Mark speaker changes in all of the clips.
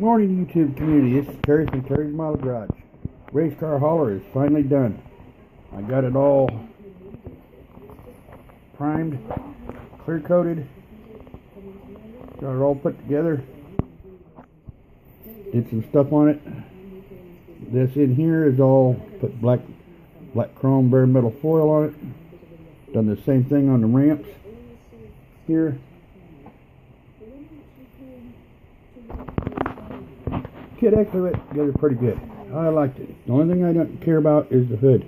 Speaker 1: Morning, YouTube community. This is Terry from Terry's Model Garage. Race car hauler is finally done. I got it all primed, clear coated, got it all put together. Did some stuff on it. This in here is all put black chrome bare metal foil on it. Done the same thing on the ramps here. Kit actually went together pretty good. I liked it. The only thing I don't care about is the hood.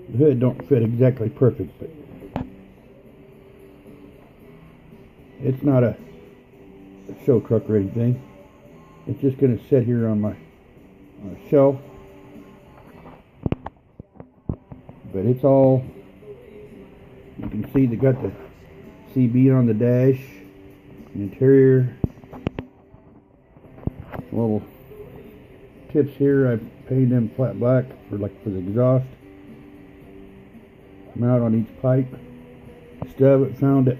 Speaker 1: The hood don't fit exactly perfect, but it's not a show truck or anything. It's just going to sit here on my shelf. But it's all, you can see they got the CB on the dash, the interior, little tips here. I painted them flat black for the exhaust. Mount on each pipe. Still haven't found that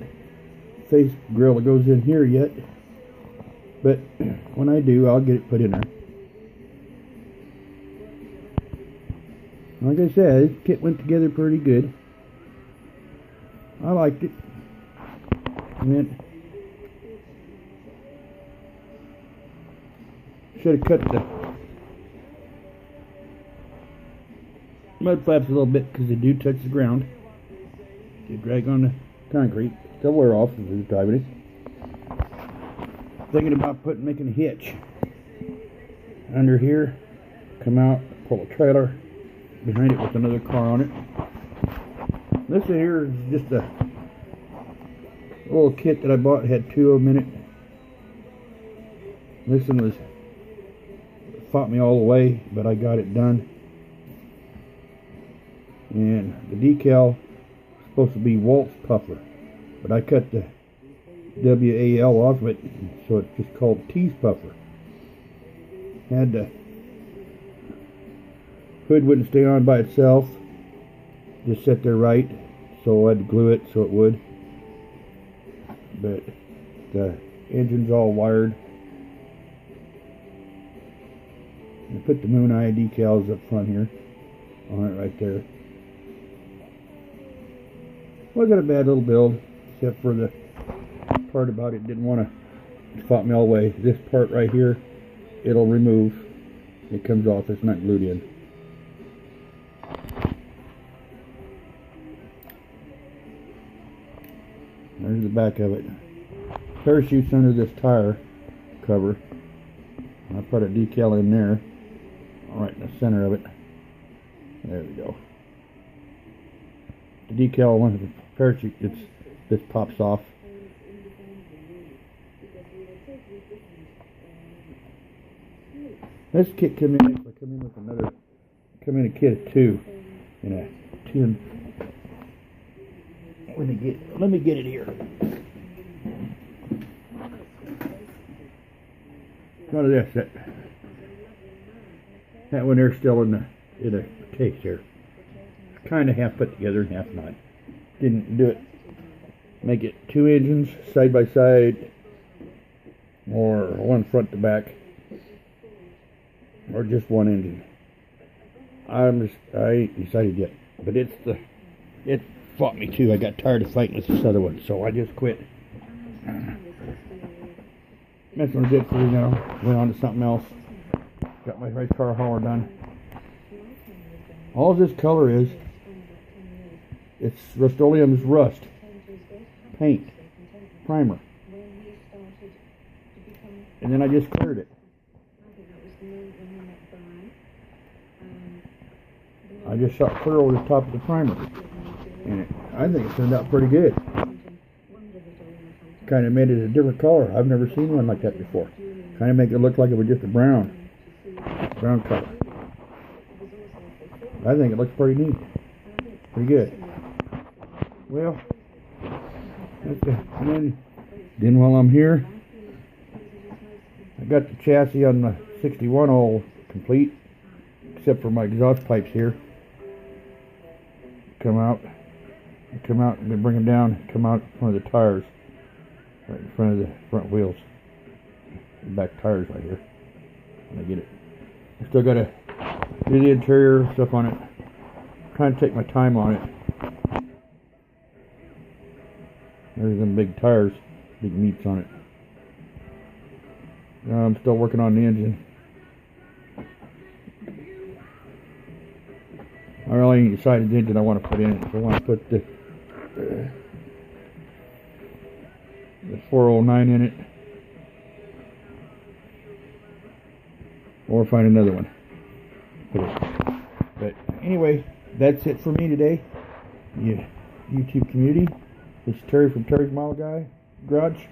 Speaker 1: face grill that goes in here yet, but when I do, I'll get it put in there. Like I said, this kit went together pretty good. I liked it. Should have cut the mud flaps a little bit because they do touch the ground. They drag on the concrete. Still wear off if you're driving it. Thinking about making a hitch under here. Come out, pull a trailer behind it with another car on it. This here is just a little kit that I bought. It had two of them in it. This one fought me all the way, but I got it done. And the decal is supposed to be Waltz Puffer, but I cut the WAL off of it, so it's just called Tease Puffer. Had the hood wouldn't stay on by itself, just sit there right, so I had to glue it so it would. But the engine's all wired. I put the Moon Eye decals up front here on it right there. Well, I got a bad little build, except for the part about it didn't want to fought me all the way. This part right here, it'll remove. It comes off. It's not glued in. There's the back of it. Parachutes under this tire cover. I put a decal in there, right in the center of it. There we go. The decal, once the parachute this pops off. This kit come in a kit of two, in a tin. Let me get it here. None of this. That one there's still in a case here. It's kind of half put together and half not. Didn't do it. Make it two engines side by side, or one front to back, or just one engine. I ain't decided yet, but it fought me too. I got tired of fighting with this other one, so I just quit. That's what I did for you now. Went on to something else. Got my race car hauler done. All this color is, it's Rust-Oleum's rust, paint, primer, and then I just cleared it. I just shot clear over the top of the primer, and I think it turned out pretty good. Kind of made it a different color. I've never seen one like that before. Kind of make it look like it was just a brown color. I think it looks pretty neat. Pretty good. Well, and then while I'm here, I got the chassis on the 61 all complete, except for my exhaust pipes here. Come out. come out and bring them down, come out in front of the tires, right in front of the front wheels, the back tires right here. When I get it, I still gotta do the interior stuff on it. I'm trying to take my time on it. There's them big tires, big meats on it. I'm still working on the engine. I really ain't decided the engine I want to put in it. So I want to put the 409 in it, or find another one. But anyway, that's it for me today. Yeah, YouTube community. This is Terry from Terry's Model Guy Garage.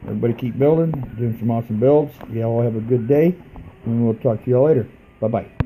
Speaker 1: Everybody keep building, doing some awesome builds. You all have a good day, and we'll talk to you all later. Bye-bye.